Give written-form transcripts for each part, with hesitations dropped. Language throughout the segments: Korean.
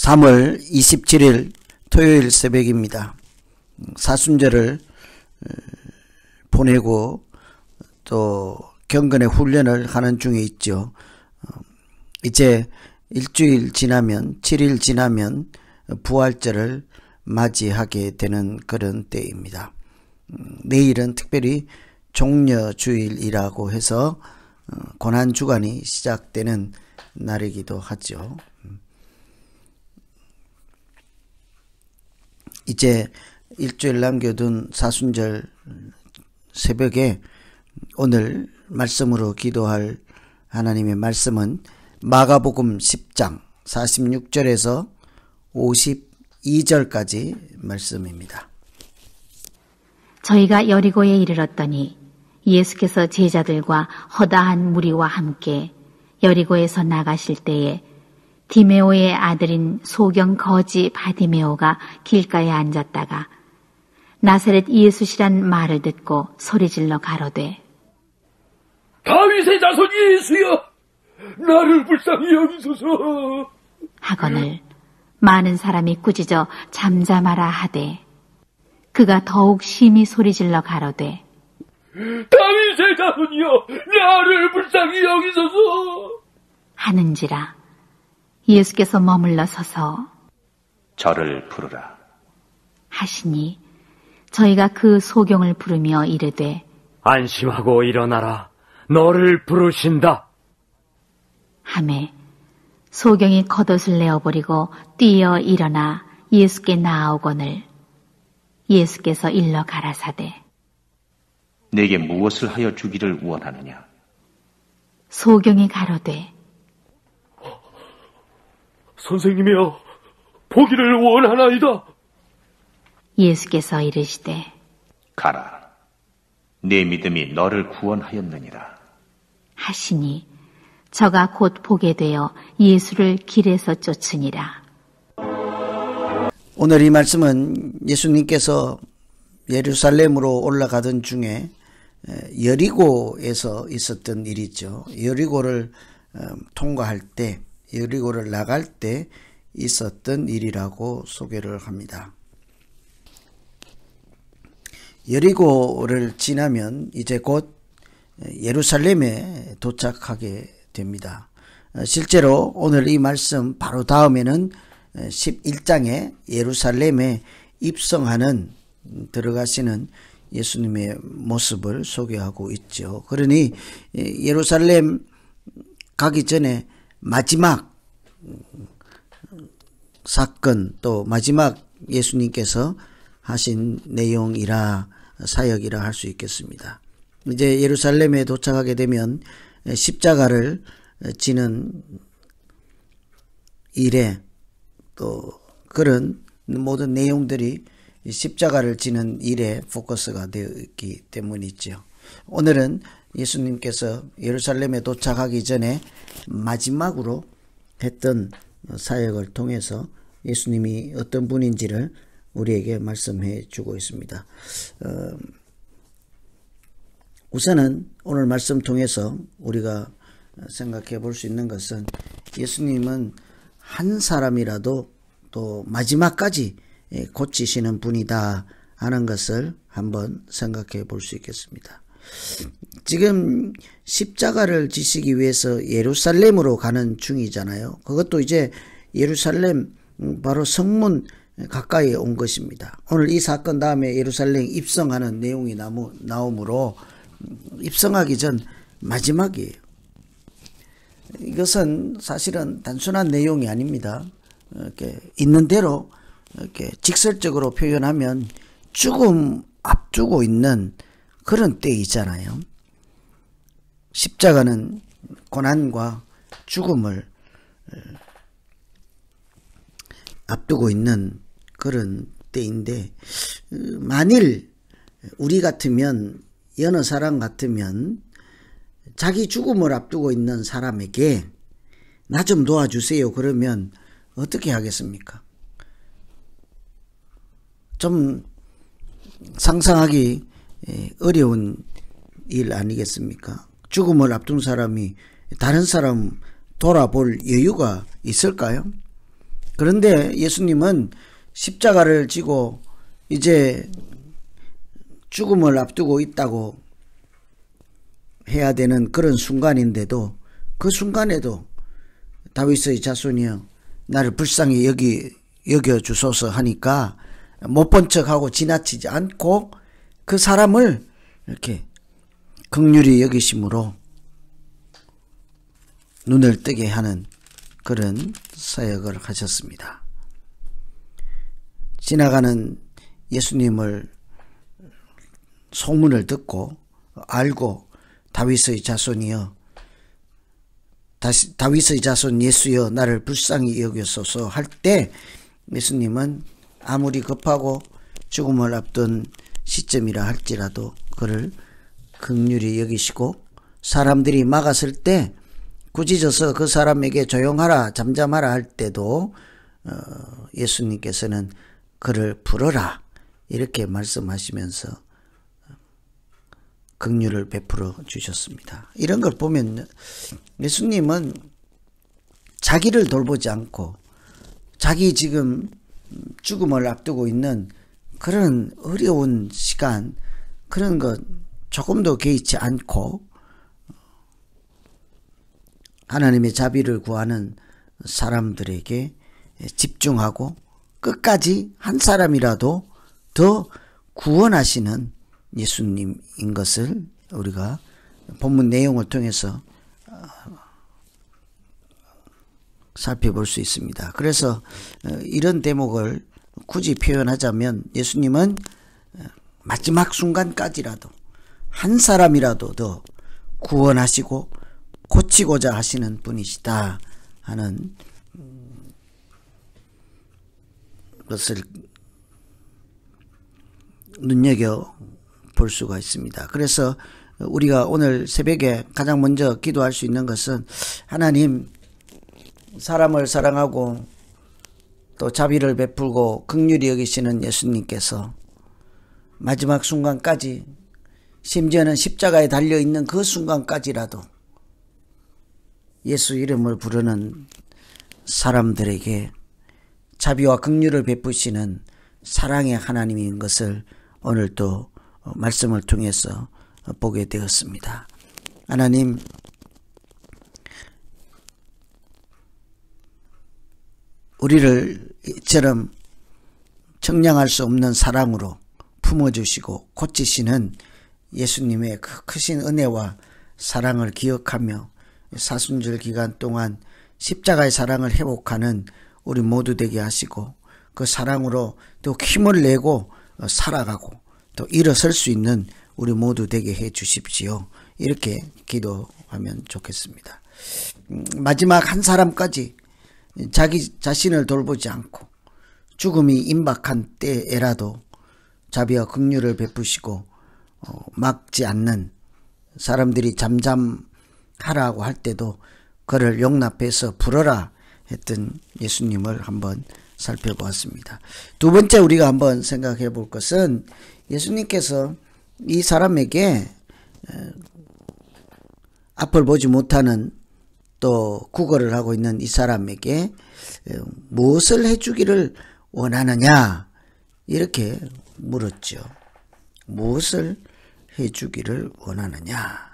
3월 27일 토요일 새벽입니다. 사순절을 보내고 또 경건의 훈련을 하는 중에 있죠. 이제 일주일 지나면 7일 지나면 부활절을 맞이하게 되는 그런 때입니다. 내일은 특별히 종려주일이라고 해서 고난주간이 시작되는 날이기도 하죠. 이제 일주일 남겨둔 사순절 새벽에 오늘 말씀으로 기도할 하나님의 말씀은 마가복음 10장 46절에서 52절까지 말씀입니다. 저희가 여리고에 이르렀더니 예수께서 제자들과 허다한 무리와 함께 여리고에서 나가실 때에 디메오의 아들인 소경 거지 바디메오가 길가에 앉았다가 나사렛 예수시란 말을 듣고 소리질러 가로되 다윗의 자손 예수여, 나를 불쌍히 여기소서 하거늘 많은 사람이 꾸짖어 잠잠하라 하되 그가 더욱 심히 소리질러 가로되 다윗의 자손이여, 나를 불쌍히 여기소서 하는지라. 예수께서 머물러 서서 저를 부르라 하시니 저희가 그 소경을 부르며 이르되 안심하고 일어나라, 너를 부르신다 하매 소경이 겉옷을 내어버리고 뛰어 일어나 예수께 나아오거늘 예수께서 일러 가라사대 내게 무엇을 하여 주기를 원하느냐. 소경이 가로되 선생님이여, 보기를 원하나이다. 예수께서 이르시되 가라, 내 믿음이 너를 구원하였느니라 하시니 저가 곧 보게 되어 예수를 길에서 쫓으니라. 오늘 이 말씀은 예수님께서 예루살렘으로 올라가던 중에 여리고에서 있었던 일이죠. 여리고를 통과할 때, 여리고를 나갈 때 있었던 일이라고 소개를 합니다. 여리고를 지나면 이제 곧 예루살렘에 도착하게 됩니다. 실제로 오늘 이 말씀 바로 다음에는 11장에 예루살렘에 입성하는 들어가시는 예수님의 모습을 소개하고 있죠. 그러니 예루살렘 가기 전에 마지막 사건, 또 마지막 예수님께서 하신 내용이라 사역이라 할 수 있겠습니다. 이제 예루살렘에 도착하게 되면 십자가를 지는 일에 또 그런 모든 내용들이 십자가를 지는 일에 포커스가 되어 있기 때문이죠. 오늘은 예수님께서 예루살렘에 도착하기 전에 마지막으로 했던 사역을 통해서 예수님이 어떤 분인지를 우리에게 말씀해 주고 있습니다. 우선은 오늘 말씀 통해서 우리가 생각해 볼 수 있는 것은 예수님은 한 사람이라도 또 마지막까지 고치시는 분이다 하는 것을 한번 생각해 볼 수 있겠습니다. 지금 십자가를 지시기 위해서 예루살렘으로 가는 중이잖아요. 그것도 이제 예루살렘 바로 성문 가까이 온 것입니다. 오늘 이 사건 다음에 예루살렘 입성하는 내용이 나오므로 입성하기 전 마지막이에요. 이것은 사실은 단순한 내용이 아닙니다. 이렇게 있는 대로 이렇게 직설적으로 표현하면 죽음 앞두고 있는 그런 때이잖아요. 십자가는 고난과 죽음을 앞두고 있는 그런 때인데, 만일 우리 같으면, 여느 사람 같으면 자기 죽음을 앞두고 있는 사람에게 나 좀 도와주세요 그러면 어떻게 하겠습니까? 좀 상상하기 어려운 일 아니겠습니까? 죽음을 앞둔 사람이 다른 사람 돌아볼 여유가 있을까요? 그런데 예수님은 십자가를 지고 이제 죽음을 앞두고 있다고 해야 되는 그런 순간인데도 그 순간에도 다윗의 자손이여 나를 불쌍히 여겨주소서 하니까 못 본 척하고 지나치지 않고 그 사람을 이렇게 긍휼히 여기심으로 눈을 뜨게 하는 그런 사역을 하셨습니다. 지나가는 예수님을 소문을 듣고 알고 다윗의 자손이여 다윗의 자손 예수여 나를 불쌍히 여기소서 할 때 예수님은 아무리 급하고 죽음을 앞둔 시점이라 할지라도 그를 긍휼히 여기시고 사람들이 막았을 때 굳이져서 그 사람에게 조용하라 잠잠하라 할 때도 예수님께서는 그를 부르라 이렇게 말씀하시면서 긍휼을 베풀어 주셨습니다. 이런 걸 보면 예수님은 자기를 돌보지 않고 자기 지금 죽음을 앞두고 있는 그런 어려운 시간 그런 것 조금도 개의치 않고 하나님의 자비를 구하는 사람들에게 집중하고 끝까지 한 사람이라도 더 구원하시는 예수님인 것을 우리가 본문 내용을 통해서 살펴볼 수 있습니다. 그래서 이런 대목을 굳이 표현하자면 예수님은 마지막 순간까지라도 한 사람이라도 더 구원하시고 고치고자 하시는 분이시다 하는 것을 눈여겨볼 수가 있습니다. 그래서 우리가 오늘 새벽에 가장 먼저 기도할 수 있는 것은 하나님 사람을 사랑하고 또 자비를 베풀고 긍휼히 여기시는 예수님께서 마지막 순간까지 심지어는 십자가에 달려있는 그 순간까지라도 예수 이름을 부르는 사람들에게 자비와 긍휼을 베푸시는 사랑의 하나님인 것을 오늘 또 말씀을 통해서 보게 되었습니다. 하나님 우리를 이처럼 청량할 수 없는 사랑으로 품어주시고 고치시는 예수님의 그 크신 은혜와 사랑을 기억하며 사순절 기간 동안 십자가의 사랑을 회복하는 우리 모두 되게 하시고 그 사랑으로 또 힘을 내고 살아가고 또 일어설 수 있는 우리 모두 되게 해 주십시오. 이렇게 기도하면 좋겠습니다. 마지막 한 사람까지 자기 자신을 돌보지 않고 죽음이 임박한 때에라도 자비와 긍휼을 베푸시고 막지 않는 사람들이 잠잠하라고 할 때도 그를 용납해서 부르라 했던 예수님을 한번 살펴보았습니다. 두 번째 우리가 한번 생각해 볼 것은 예수님께서 이 사람에게 앞을 보지 못하는 또 구걸을 하고 있는 이 사람에게 무엇을 해주기를 원하느냐 이렇게 물었죠. 무엇을 해주기를 원하느냐.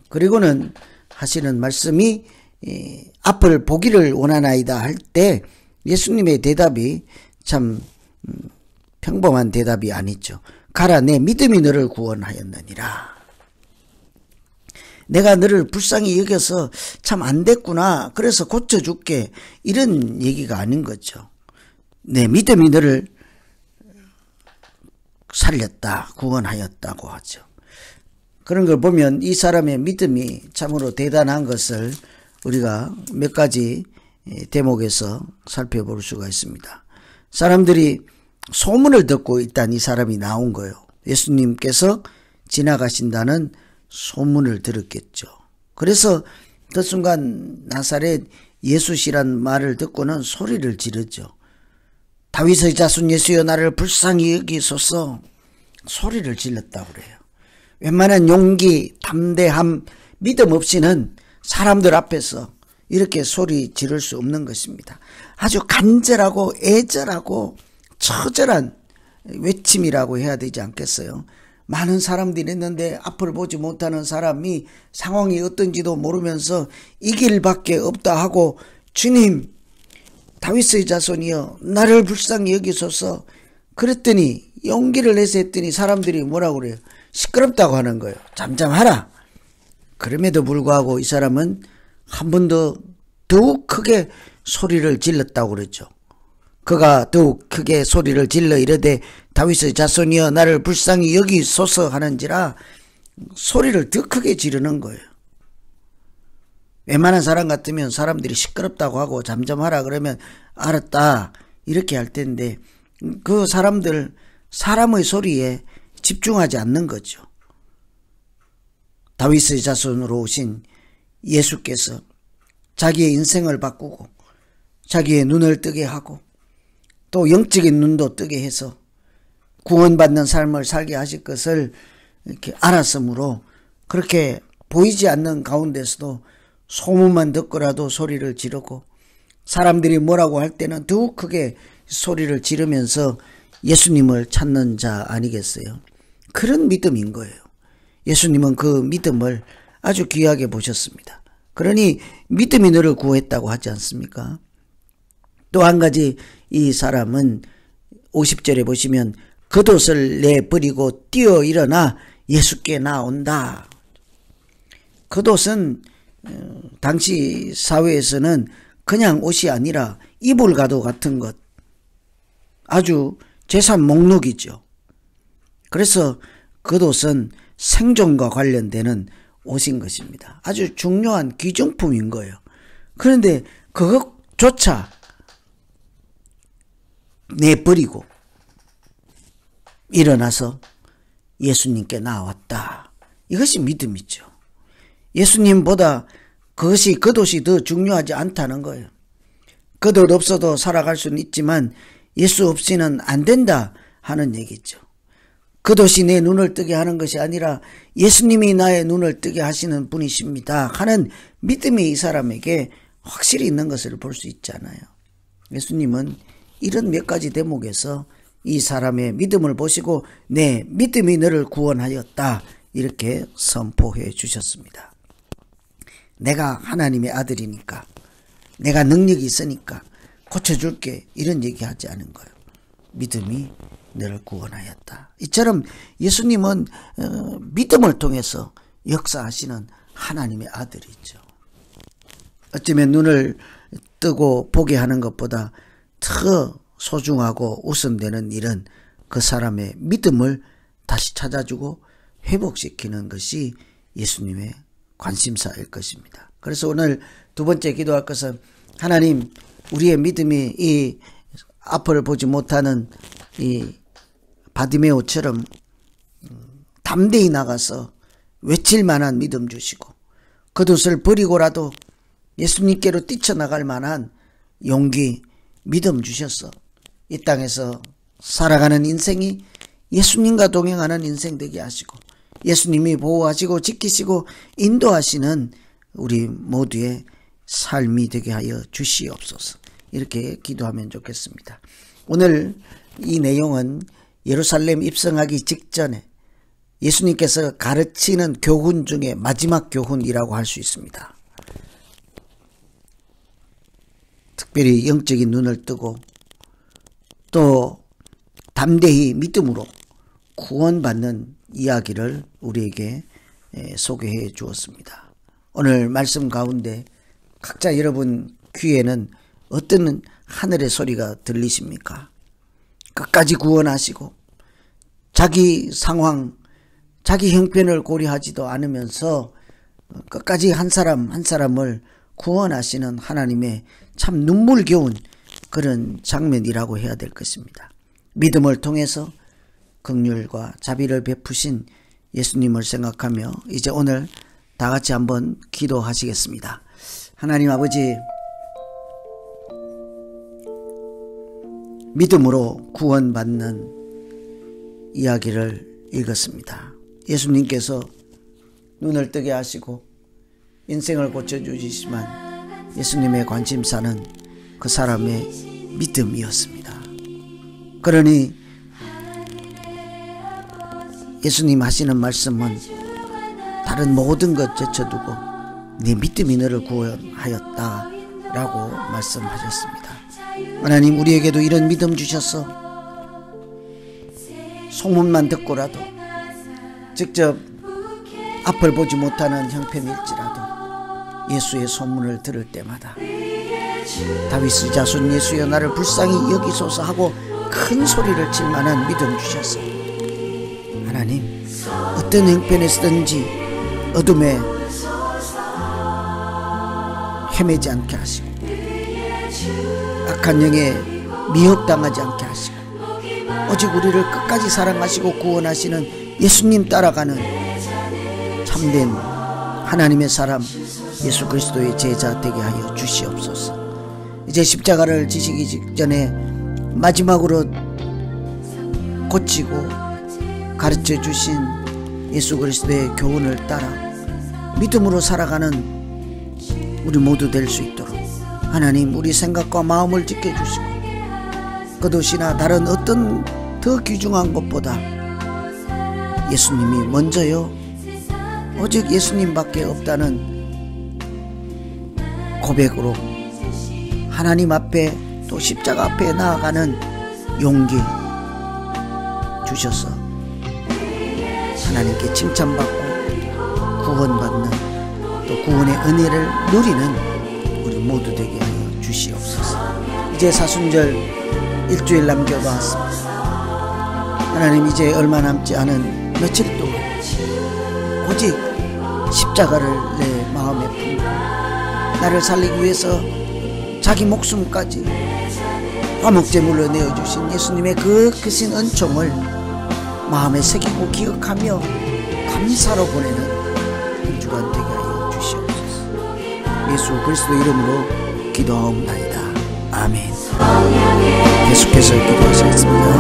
그리고는 하시는 말씀이 앞을 보기를 원하나이다 할 때 예수님의 대답이 참 평범한 대답이 아니죠. 가라 내 믿음이 너를 구원하였느니라. 내가 너를 불쌍히 여겨서 참 안됐구나 그래서 고쳐줄게 이런 얘기가 아닌 거죠. 내 믿음이 너를 살렸다 구원하였다고 하죠. 그런 걸 보면 이 사람의 믿음이 참으로 대단한 것을 우리가 몇 가지 대목에서 살펴볼 수가 있습니다. 사람들이 소문을 듣고 일단 이 사람이 나온 거예요. 예수님께서 지나가신다는 소문을 들었겠죠. 그래서 그 순간 나사렛 예수시란 말을 듣고는 소리를 지르죠. 다윗의 자손 예수여 나를 불쌍히 여기소서 소리를 질렀다고 그래요. 웬만한 용기, 담대함, 믿음 없이는 사람들 앞에서 이렇게 소리 지를 수 없는 것입니다. 아주 간절하고 애절하고 처절한 외침이라고 해야 되지 않겠어요? 많은 사람들이 있는데 앞을 보지 못하는 사람이 상황이 어떤지도 모르면서 이 길밖에 없다 하고 주님, 다윗의 자손이여 나를 불쌍히 여기소서. 그랬더니 용기를 내서 했더니 사람들이 뭐라고 그래요? 시끄럽다고 하는 거예요. 잠잠하라. 그럼에도 불구하고 이 사람은 한 번 더욱 크게 소리를 질렀다고 그랬죠. 그가 더욱 크게 소리를 질러 이르되 다윗의 자손이여 나를 불쌍히 여기소서 하는지라 소리를 더 크게 지르는 거예요. 웬만한 사람 같으면 사람들이 시끄럽다고 하고 잠잠하라 그러면 알았다 이렇게 할 텐데 그 사람들 사람의 소리에 집중하지 않는 거죠. 다윗의 자손으로 오신 예수께서 자기의 인생을 바꾸고 자기의 눈을 뜨게 하고 또 영적인 눈도 뜨게 해서 구원받는 삶을 살게 하실 것을 이렇게 알았으므로 그렇게 보이지 않는 가운데서도 소문만 듣고라도 소리를 지르고 사람들이 뭐라고 할 때는 더욱 크게 소리를 지르면서 예수님을 찾는 자 아니겠어요? 그런 믿음인 거예요. 예수님은 그 믿음을 아주 귀하게 보셨습니다. 그러니 믿음이 너를 구했다고 하지 않습니까? 또 한 가지 이 사람은 50절에 보시면 겉옷을 내버리고 뛰어 일어나 예수께 나온다. 겉옷은 당시 사회에서는 그냥 옷이 아니라 이불가도 같은 것, 아주 재산 목록이죠. 그래서 겉옷은 생존과 관련되는 옷인 것입니다. 아주 중요한 귀중품인 거예요. 그런데 그것조차 내버리고 일어나서 예수님께 나왔다. 이것이 믿음이죠. 예수님보다 그것이 겉옷이 더 중요하지 않다는 거예요. 겉옷 없어도 살아갈 수는 있지만 예수 없이는 안 된다 하는 얘기죠. 겉옷이 내 눈을 뜨게 하는 것이 아니라 예수님이 나의 눈을 뜨게 하시는 분이십니다 하는 믿음이 이 사람에게 확실히 있는 것을 볼 수 있잖아요. 예수님은 이런 몇 가지 대목에서 이 사람의 믿음을 보시고 내 믿음이 너를 구원하였다 이렇게 선포해 주셨습니다. 내가 하나님의 아들이니까 내가 능력이 있으니까 고쳐줄게 이런 얘기하지 않은 거예요. 믿음이 너를 구원하였다. 이처럼 예수님은 믿음을 통해서 역사하시는 하나님의 아들이죠. 어쩌면 눈을 뜨고 보게 하는 것보다 더 소중하고 우선되는 일은 그 사람의 믿음을 다시 찾아주고 회복시키는 것이 예수님의 관심사일 것입니다. 그래서 오늘 두 번째 기도할 것은 하나님 우리의 믿음이 이 앞을 보지 못하는 이 바디메오처럼 담대히 나가서 외칠 만한 믿음 주시고 겉옷을 버리고라도 예수님께로 뛰쳐나갈 만한 용기, 믿음 주셔서 이 땅에서 살아가는 인생이 예수님과 동행하는 인생 되게 하시고 예수님이 보호하시고 지키시고 인도하시는 우리 모두의 삶이 되게 하여 주시옵소서. 이렇게 기도하면 좋겠습니다. 오늘 이 내용은 예루살렘 입성하기 직전에 예수님께서 가르치는 교훈 중에 마지막 교훈이라고 할 수 있습니다. 특별히 영적인 눈을 뜨고 또 담대히 믿음으로 구원받는 이야기를 우리에게 소개해 주었습니다. 오늘 말씀 가운데 각자 여러분 귀에는 어떤 하늘의 소리가 들리십니까? 끝까지 구원하시고 자기 상황, 자기 형편을 고려하지도 않으면서 끝까지 한 사람 한 사람을 구원하시는 하나님의 참 눈물겨운 그런 장면이라고 해야 될 것입니다. 믿음을 통해서 긍휼과 자비를 베푸신 예수님을 생각하며 이제 오늘 다 같이 한번 기도하시겠습니다. 하나님 아버지, 믿음으로 구원받는 이야기를 읽었습니다. 예수님께서 눈을 뜨게 하시고 인생을 고쳐주시지만 예수님의 관심사는 그 사람의 믿음이었습니다. 그러니 예수님 하시는 말씀은 다른 모든 것 제쳐두고 네 믿음이 너를 구원하였다 라고 말씀하셨습니다. 하나님, 우리에게도 이런 믿음 주셔서 소문만 듣고라도 직접 앞을 보지 못하는 형편일지라도 예수의 소문을 들을 때마다 다윗의 자손 예수여 나를 불쌍히 여기소서 하고 큰 소리를 칠 만한 믿음 주셔서 하나님, 어떤 형편에서든지 어둠에 헤매지 않게 하시고 악한 영에 미혹당하지 않게 하시고 오직 우리를 끝까지 사랑하시고 구원하시는 예수님 따라가는 참된 하나님의 사람 예수 그리스도의 제자 되게 하여 주시옵소서. 이제 십자가를 지시기 직전에 마지막으로 고치고 가르쳐 주신 예수 그리스도의 교훈을 따라 믿음으로 살아가는 우리 모두 될 수 있도록 하나님, 우리 생각과 마음을 지켜주시고 그것이나 다른 어떤 더 귀중한 것보다 예수님이 먼저요, 오직 예수님밖에 없다는 고백으로 하나님 앞에 또 십자가 앞에 나아가는 용기 주셔서 하나님께 칭찬받고 구원받는 또 구원의 은혜를 누리는 우리 모두 되게 하여 주시옵소서. 이제 사순절 일주일 남겨봤습니다. 하나님, 이제 얼마 남지 않은 며칠 동안 오직 십자가를 내 마음에 품고 나를 살리기 위해서 자기 목숨까지 화목제물로 내어주신 예수님의 그 크신 은총을 마음에 새기고 기억하며 감사로 보내는 한 주간 되게 하여 주시옵소서. 예수 그리스도 이름으로 기도하옵나이다. 아멘. 계속해서 기도하시겠습니다.